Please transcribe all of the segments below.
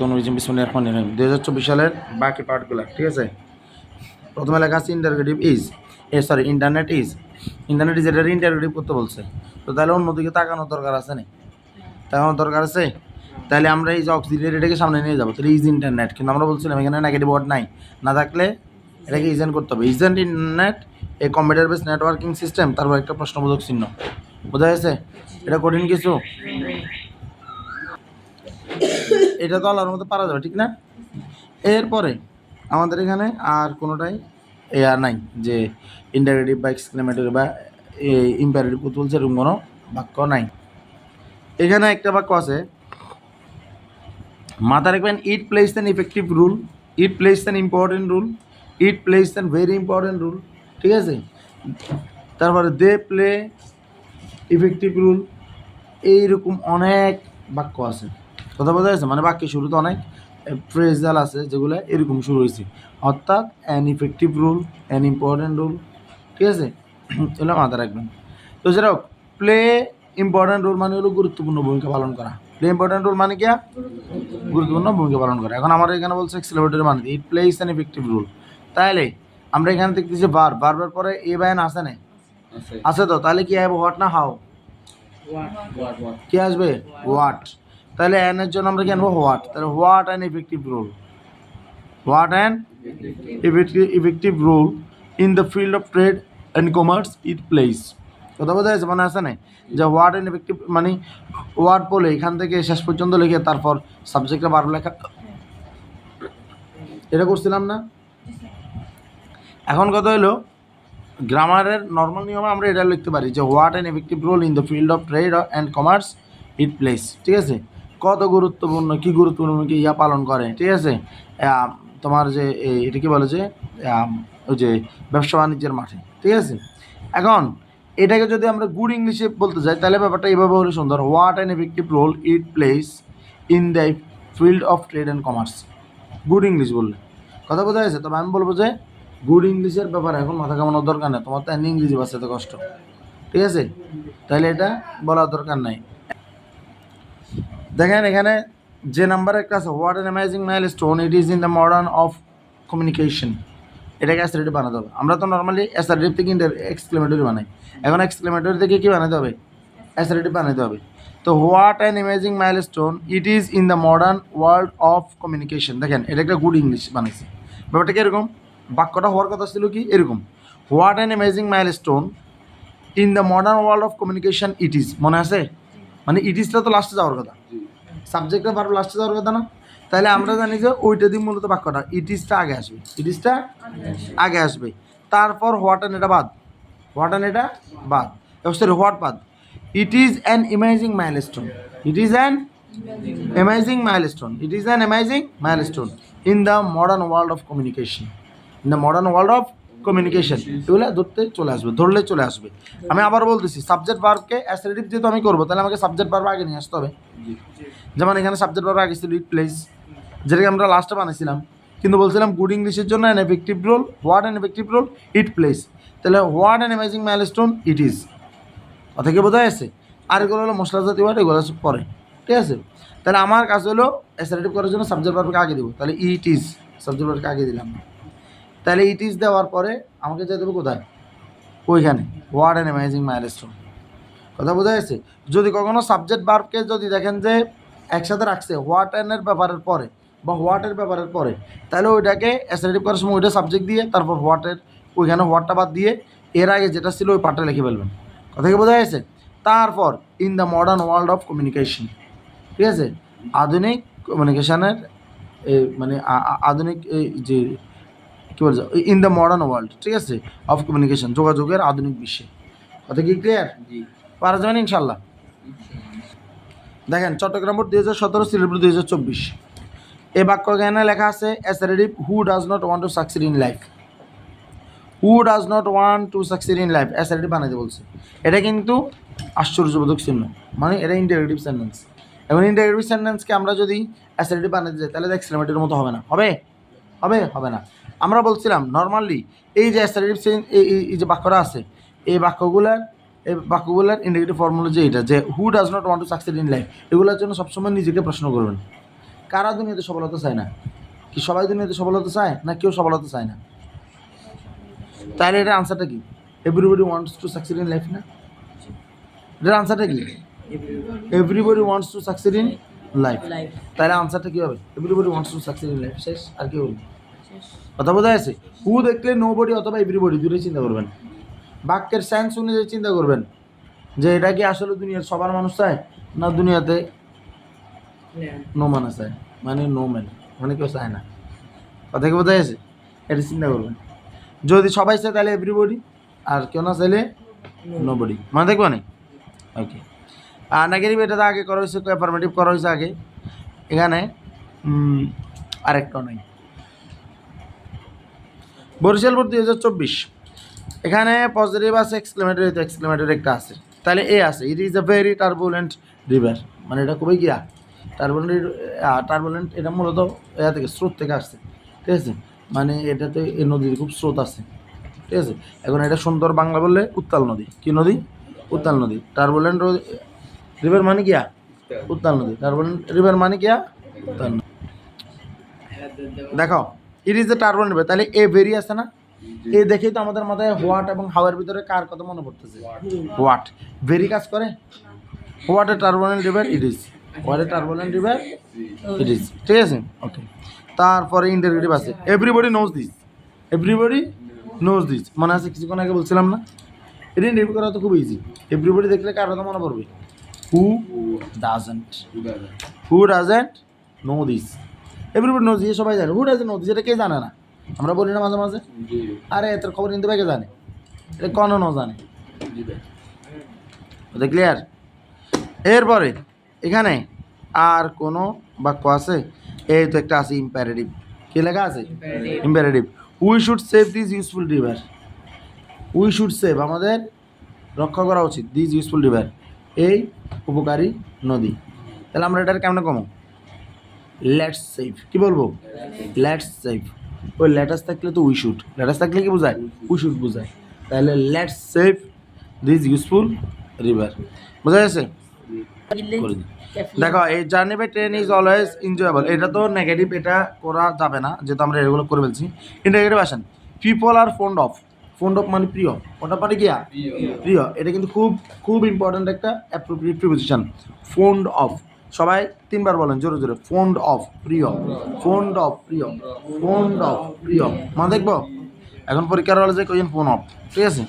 বিসমিল্লাহির রহমানির রহিম 2024 সালের বাকি পার্টগুলো ঠিক আছে। প্রথমে লেখা আছে ইন্টারোগেটিভ ইজ ইন্টারনেট ইজ এটার ইন্টারোগেটিভ করতে বলছে। তো তাহলে অন্যদিকে তাকানোর দরকার আছে না? তাকানোর দরকার আছে। তাহলে আমরা এই যে অক্সিলিয়ারিটাকে সামনে নিয়ে যাবো। তাহলে ইজ ইন্টারনেট, কিন্তু আমরা বলছিলাম এখানে নেগেটিভ ওয়ার্ড নাই, না থাকলে এটাকে ইজেন্ট করতে হবে। Isn't internet a computer base networking system, তারপর একটা প্রশ্নবোধক চিহ্ন। বোঝা গেছে? এটা কঠিন কিছু, এটা তো আল্লাহর মতো পারা যাবে, ঠিক না? এরপরে আমাদের এখানে আর কোনোটাই আর নাই যে ইন্টারোগেটিভ বা এক্সক্লেমেটরি বা ইম্পারেটিভ বলছে এরকম কোনো বাক্য নাই। এখানে একটা বাক্য আছে, মাথা রাখবেন, it plays an effective rule, it plays an important rule, it plays an very important rule, ঠিক আছে? তারপরে দে প্লে ইফেক্টিভ রুল, এইরকম অনেক বাক্য আছে। কথা বোঝা যাচ্ছে? মানে বাক্যের শুরুতে অনেক ফ্রেজাল আছে যেগুলো এরকম শুরু হয়েছে, অর্থাৎ an effective rule, an important rule, ঠিক আছে? এগুলো মাথা রাখবেন। তো যেটা প্লে ইম্পর্টেন্ট রোল মানে হলো গুরুত্বপূর্ণ ভূমিকা পালন করা। প্লে ইম্পর্টেন্ট রোল মানে কি? গুরুত্বপূর্ণ ভূমিকা পালন করা। এখন আমার এখানে বলছে এক্সিলারেটর মানে ইট প্লেস অ্যান ইফেক্টিভ রোল। তাহলে আমরা এখানে দেখতেছি বারবার পরে এ বায়ান আছে না? আছে তো। তাহলে কি হবে? হোয়াট না হাউ? কি আসবে? হোয়াট। তাহলে এন এর জন্য আমরা কি আনবো? হোয়াট। তাহলে what an effective role, what an effective role in the field of trade and commerce it plays. কথা বোঝা যাচ্ছে? মনে আছে না যে হোয়াট অ্যান্ড ইফেক্টিভ মানে ওয়ার্ড বলে এখান থেকে শেষ পর্যন্ত লিখে তারপর সাবজেক্টে বারো লেখা, এটা করছিলাম না? এখন কথা হলো গ্রামারের নর্মাল নিয়মে আমরা এটা লিখতে পারি যে what an effective role in the field of trade and commerce it plays, ঠিক আছে? কত গুরুত্বপূর্ণ, কি গুরুত্বপূর্ণ কি ইয়া পালন করে, ঠিক আছে? তোমার যে এটা কি বলে যে ওই যে ব্যবসা বাণিজ্যের মাঠে, ঠিক আছে? এখন এটাকে যদি আমরা গুড ইংলিশে বলতে যাই তাহলে ব্যাপারটা এইভাবে হলে সুন্দর, what an effective role it plays in the field of trade and commerce. Good English বললে কথা বোঝা গেছে? তবে আমি বলবো যে গুড ইংলিশের ব্যাপারে এখন মাথা কামানোর দরকার নেই, তোমার তো ইংরেজি বাঁচাতে কষ্ট, ঠিক আছে? তাহলে এটা বলার দরকার নাই। দেখেন এখানে যে নাম্বার একটা আছে, what an amazing milestone it is in the modern of communication, এটাকে অ্যাসারেটিভ বানাতে হবে। আমরা তো নর্মালি অ্যাসারেটিভ থেকে এক্সক্লেমেটরি বানাই, এখন এক্সক্লেমেটরি থেকে কী বানাতে হবে? অ্যাসারেটিভ বানাতে হবে। তো what an amazing milestone it is in the modern world of communication, দেখেন এটা একটা গুড ইংলিশ বানাইছে। ব্যাপারটা কি এরকম? বাক্যটা হওয়ার কথা ছিল কি এরকম, what an amazing milestone in the modern world of communication it is, মনে আছে? মানে ইট ইজটা তো লাস্টে যাওয়ার কথা, সাবজেক্টটা ভার্ব লাস্টে যাওয়ার কথা না? তাহলে আমরা জানি যে ওইটা দিয়ে মূলত বাক্যটা ইট ইজটা আগে আসবে, ইট ইজটা আগে আসবে, তারপর হোয়াট অ্যান এটা বাদ, হোয়াট অ্যান এটা বাদ, সরি হোয়াট বাদ। It is an amazing milestone, it is an amazing milestone, it is an amazing milestone in the modern world of communication, in the modern world of communication. এগুলো ধরতে চলে আসবে, ধরলে চলে আসবে। আমি আবার বলতেছি সাবজেক্ট ভার্বকে অ্যাসারেটিভ যেহেতু আমি করবো তাহলে আমাকে সাবজেক্ট ভার্ব আগে নিয়ে আসতে হবে। যেমন এখানে সাবজেক্ট ভার্ব আগে ছিল ইট প্লেস, যেটাকে আমরা লাস্টে বানিয়েছিলাম, কিন্তু বলছিলাম গুড ইংলিশের জন্য an effective role, what an effective role it plays. তাহলে what an amazing milestone it is, কথা কি বোঝা যাচ্ছে? আর এগুলো হলো মশলা জাতীয় ওয়ার্ড, এগুলো পরে, ঠিক আছে? তাহলে আমার কাজ হলো অ্যাসারেটিভ করার জন্য সাবজেক্ট ভার্বকে আগে দেবো, তাহলে ইট ইজ সাবজেক্ট ভার্বকে আগে দিলাম। তাহলে ইট ইজ দেওয়ার পরে আমাকে যেতে হবে কোথায়? ওইখানে হোয়াট অ্যান অ্যামেজিং মাইলস্টোন, কথা বোঝা যাচ্ছে? যদি কখনো সাবজেক্ট ভার্বকে যদি দেখেন যে একসাথে রাখছে হোয়াট অ্যানের ব্যাপারের পরে বা হোয়াটের ব্যাপারের পরে, তাহলে ওইটাকে অ্যাসারেটিভ করার সময় ওইটা সাবজেক্ট দিয়ে তারপর হোয়াটের ওইখানে হোয়াটটা বাদ দিয়ে এর আগে যেটা ছিল ওই পার্টটা লিখে ফেলবেন, কথা কি বোঝা যাচ্ছে? তারপর in the modern world of communication, ঠিক আছে? আধুনিক কমিউনিকেশনের মানে আধুনিক এই যে কী বলছে, ইন দ্য মডার্ন ওয়ার্ল্ড, ঠিক আছে, অফ কমিউনিকেশন, যোগাযোগের আধুনিক বিশ্বে, কথা কি ক্লিয়ার? পারা যাবেন ইনশাল্লাহ। দেখেন চট্টগ্রাম বোর্ড 2017, সিলেট 2024, এই বাক্য জ্ঞানে লেখা আছে assertive who does not want to succeed in life, who does not want to succeed in life assertive বানাইতে বলছে। এটা কিন্তু আশ্চর্যবোধক চিহ্ন, মানে এটা ইন্টারোগেটিভ সেন্টেন্স। এবং ইন্টারোগেটিভ সেন্টেন্সকে আমরা যদি অ্যাসারেটিভ বানাতে যাই তাহলে এক্সক্লেমেটরির মতো হবে না, হবে হবে হবে না। আমরা বলছিলাম নর্মালি এই যে অ্যাসারেটিভ এই যে বাক্যটা আছে এই বাক্যগুলোর ইন্ডিকেটিভ ফর্মুলা যে এটা যে who does not want to succeed in life, এগুলোর জন্য সবসময় নিজেকে প্রশ্ন করবেন কারা দুনিয়াতে সফলতা চায় না? কি সবাই দুনিয়াতে সফলতা চায় না কেউ সফলতা চায় না? তাহলে এটার আনসারটা কি? Everybody wants to succeed in life না? এটার আনসারটা কি? Everybody wants to succeed in life. তাহলে আনসারটা কি হবে? Everybody wants to succeed in life. শেষ। আর কি বলবো? কথা বোঝা যাচ্ছে? হু দেখলে নোবডি অথবা এভরিবডি দূরে চিন্তা করবেন। বাক্যের সেন্স অনুযায়ী চিন্তা করবেন যে এটা কি আসলে দুনিয়ার সবার মানুষ চায় না দুনিয়াতে নো মানে চায়, মানে নো ম্যান, মানে কেউ চায় না। কথা কি বোঝা যাচ্ছে? এটা চিন্তা করবেন। যদি সবাই চায় তাহলে এভরিবডি, আর কেউ না চাইলে নোবডি। মানে দেখবো না? ওকে। আর নেগেটিভ এটা তো আগে করা হয়েছে, অ্যাফার্মেটিভ করা হয়েছে আগে। এখানে আরেকটাও নাই। বরিশাল বোর্ড 2024, এখানে পজিটিভ আছে, এক্সক্লেমেটরি, তো এক্সক্লেমেটরি একটা আছে। তাহলে এ আছে, it is a very turbulent river, মানে এটা খুবই গিয়া টার্বুলেন্ট। এটা মূলত এরা থেকে স্রোত থেকে আসছে, ঠিক আছে? মানে এটাতে এই নদীর খুব স্রোত আছে, ঠিক আছে? এখন এটা সুন্দর বাংলা বললে উত্তাল নদী। কি নদী? উত্তাল নদী। টার্বুলেন্ট রিভার মানে গিয়া উত্তাল নদী। টার্বুলেন্ট রিভার মানে গিয়া উত্তাল নদী। দেখো, it is a turbulent river, তাহলে এ ভেরি আছে না? এ দেখেই তো আমাদের মাথায় হোয়াট এবং হাওয়ার ভিতরে কার কথা মনে পড়তেছে? হোয়াট। ভেরি কাজ করে। What a turbulent river it is. What a turbulent river it is, ঠিক আছে? ওকে। তারপরে ইন্টারগেটিভ আছে, everybody knows this. Everybody knows this মনে আছে কিছুক্ষণ আগে বলছিলাম না? এটা ইন্টারভিউ করা তো খুব ইজি। এভরিবডি দেখলে কার কথা মনে পড়বে? Who doesn't. Who doesn't know this. Everybody knows this, সবাই জানে। হু ডাজেন্ট নো দিস, এটা কে জানে না? আমরা বলি না মাঝে মাঝে, আরে তোর খবর নিতে পারে, কে জানে? এটা কোনো ন জানে। ওটা ক্লিয়ার? এরপরে এখানে আর কোনো বাক্য আছে? এই তো একটা আছে, ইম্পারেটিভ। কি লেখা আছে? Imperative. We should save this useful river. We should save, আমাদের রক্ষা করা উচিত, দিস ইউজফুল রিভার, এই উপকারী নদী। তাহলে আমরা এটার কেমন কমো? Let's save. কি বলবো? Let's save. ওই লেটাস থাকলে তো উই শুড, লেটাস থাকলে কি বোঝায়? উই শুড বোঝায়। তাহলে let's save this useful river. বোঝা গেছে? করে দিই। দেখো, এই journey by train is always enjoyable, এটা তো নেগেটিভ, এটা করা যাবে না যেহেতু আমরা এগুলো করে ফেলছি। ইন্টারগেটিভ আসেন, পিপল আর ফন্ড অফ। ফন্ড অফ মানে প্রিয়, ওটা মানে কি? প্রিয়। এটা কিন্তু খুব খুব ইম্পর্ট্যান্ট একটা অ্যাপ্রোপ্রিয়েট প্রিপোজিশন। ফন্ড অফ, সবাই তিনবার বলেন জোরে জোরে। ফন্ড অফ, প্রিয়। ফন্ড অফ, প্রিয়। ফন্ড অফ, প্রিয়। মানে দেখবো এখন পরীক্ষার হলে যে কইছেন ফোন অফ, ঠিক আছে?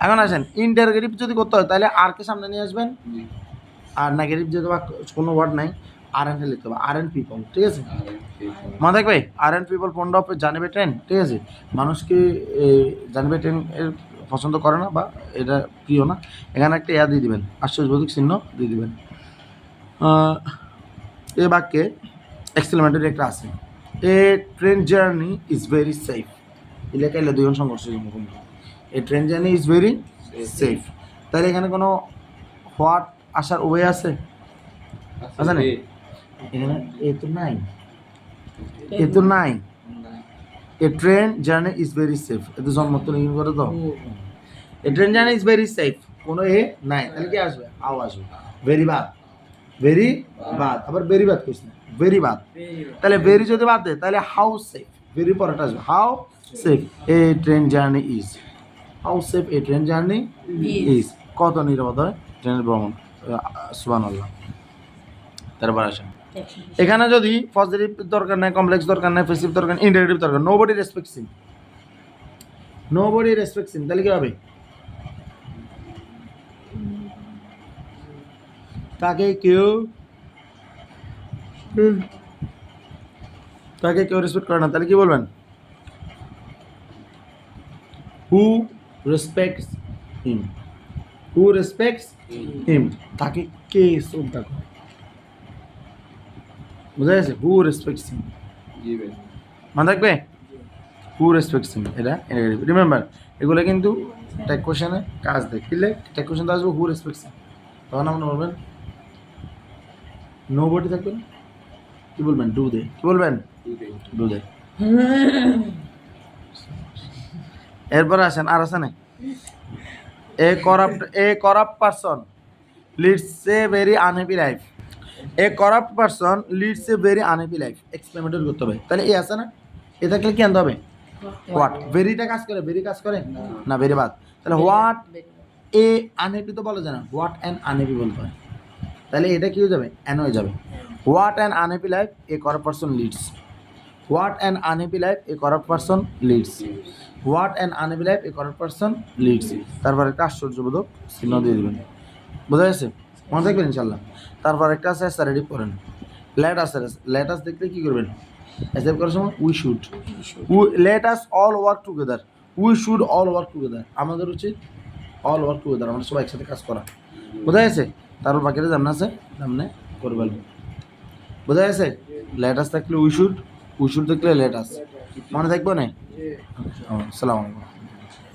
এখন আসেন, ইন্টারগেটিভ যদি করতে হয় তাহলে আর কে সামনে নিয়ে আসবেন? আর নেগেটিভ যেহেতু কোনো ওয়ার্ড নাই, আর এন লিখতে হবে, আর এন পিপল, ঠিক আছে? মনে থাকবে, are an people fond of journey by train, ঠিক আছে? মানুষকে জানিবে ট্রেন এর পছন্দ করে না বা এটা প্রিয় না, এখানে একটা ইয়া দিয়ে দিবেন, আশ্চর্যবোধক চিহ্ন দিয়ে দিবেন। এই বাক্যে এক্সেলেমেন্টারি একটা আছে, a train journey is very safe. এলাকা এলে দুজন সংঘর্ষ মুখোমুখি। A train journey is very safe. তাহলে এখানে কোনো হোয়াট আসার ওয়ে আছে? আছে না? এখানে এ তো নাই, এ তো নাই। A train journey is very safe, এতে জন্মত্ব নির্ভর করে তো। A train journey is very safe, কোনো এ নাই, তাহলে কি আসবে? হাউ আসবে। ভেরি বাদ, ভেরি বাদ। আবার ভেরি বাদ কইস না, ভেরি বাদ। তাহলে ভেরি যদি বাদ দেয় তাহলে হাউ সেফ, ভেরি পরেটা আসবে। How safe A train journey is. How safe A train journey is, কত নিরাপদ হয় ট্রেনের ভ্রমণ। সুবহানাল্লাহ। তারপর আসেন, এখানে যদি পজিটিভ দরকার নাই, কমপ্লেক্স দরকার নাই, পেসিভ দরকার, ইন্টারেটিভ দরকার, নোবডি রেসপেক্টস হিম। নোবডি রেসপেক্টস হিম, তাহলে কি হবে? তাকে কেউ রেসপেক্ট করে না, তাহলে কি বলবেন? হু রেসপেক্টস হিম। হু রেসপেক্টস হিম, তাকে কে শ্রদ্ধা করে। বুঝা গেছে? হু রেসপেক্টস হিম, মনে থাকবে? হু রেসপেক্টস হিম, এটা রিমেম্বার। এগুলো কিন্তু ট্যাগ কোশ্চেনে কাজ দেয়। কিলে ট্যাগ কোশ্চেন আসবে হু রেসপেক্টস হিম, তখন আপনি বলবেন নো বডি থাকবেন, কি বলবেন? Do they. কি বলবেন? Do they. এরপর আসেন, আর আছে না, a corrupt person leads a very unhappy life. A corrupt person leads a very unhappy life, এক্সপ্লেমেটরি করতে হবে। তাহলে এ আছে না, এ থাকলে কি আনতে হবে? হোয়াট। ভেরিটা কাজ করে? ভেরি কাজ করে না, ভেরি বাদ। তাহলে হোয়াট এ আনহ্যাপি তো বলা যায় না, হোয়াট অ্যান আনহ্যাপি বলতে হয়। তাহলে এটা কি হয়ে যাবে? অ্যান হয়ে যাবে। What an unhappy life a corrupt person leads. What an unhappy life a corrupt person leads. What an unhappy life a corrupt person leads. তারপর একটা আশ্চর্যবোধক চিহ্ন দিয়ে দেবেন। বোঝা গেছে? মনে থাকবেন ইনশাল্লাহ। তারপর একটা আছে স্যার, রেডি করেন। লেট আস দেখলে কি করবেন? অ্যাসেপ্ট করার সময় we should, let us all work together, we should all work together, আমাদের উচিত অল ওয়ার্ক টুগেদার, আমরা সবাই একসাথে কাজ করা। বোঝা গেছে? তারপর বাকিটা যেমন আছে তেমনি করে ফেলবো। বোঝা গেছে? লেট আস থাকলে উই শুড, উই শুড থাকলে লেট আস। মনে থাকবো না? আসসালামু আলাইকুম।